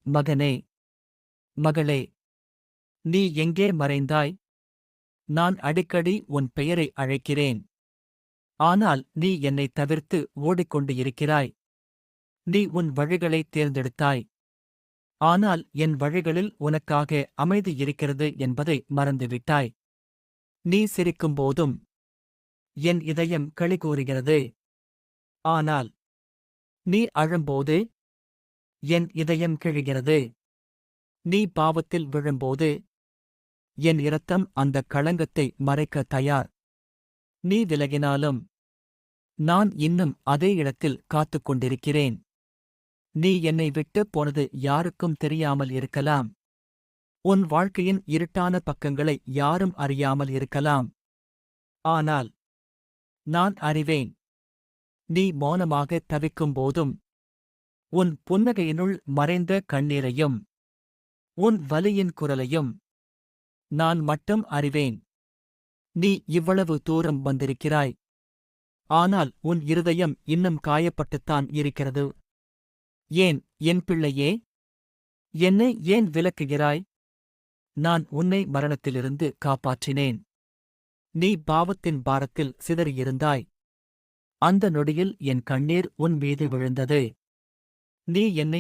மகனே, மகளே, நீ எங்கே மறைந்தாய்? நான் அடிக்கடி உன் பெயரை அழைக்கிறேன். ஆனால் நீ என்னைத் தவிர்த்து ஓடிக்கொண்டு இருக்கிறாய். நீ உன் வழிகளைத் தேர்ந்தெடுத்தாய். ஆனால் என் வழிகளில் உனக்காக அமைதி இருக்கிறது என்பதை மறந்துவிட்டாய். நீ சிரிக்கும்போதும் என் இதயம் களிகூருகிறது. ஆனால் நீ அழும்போது என் இதயம் கிழிகிறது. நீ பாவத்தில் விழும்போது என் இரத்தம் அந்தக் களங்கத்தை மறைக்க தயார். நீ விலகினாலும் நான் இன்னும் அதே இடத்தில் காத்துக் கொண்டிருக்கிறேன். நீ என்னை விட்டுப் போனது யாருக்கும் தெரியாமல் இருக்கலாம். உன் வாழ்க்கையின் இருட்டான பக்கங்களை யாரும் அறியாமல் இருக்கலாம். ஆனால் நான் அறிவேன். நீ மௌனமாகத் தவிக்கும்போதும் உன் புன்னகையினுள் மறைந்த கண்ணீரையும் உன் வலியின் குரலையும் நான் மட்டும் அறிவேன். நீ இவ்வளவு தூரம் வந்திருக்கிறாய். ஆனால் உன் இருதயம் இன்னும் காயப்பட்டுத்தான் இருக்கிறது. ஏன், என் பிள்ளையே? என்னை ஏன் விலக்குகிறாய்? நான் உன்னை மரணத்திலிருந்து காப்பாற்றினேன். நீ பாவத்தின் பாரத்தில் சிதறியிருந்தாய். அந்த நொடியில் என் கண்ணீர் உன் மீது விழுந்தது. நீ என்னை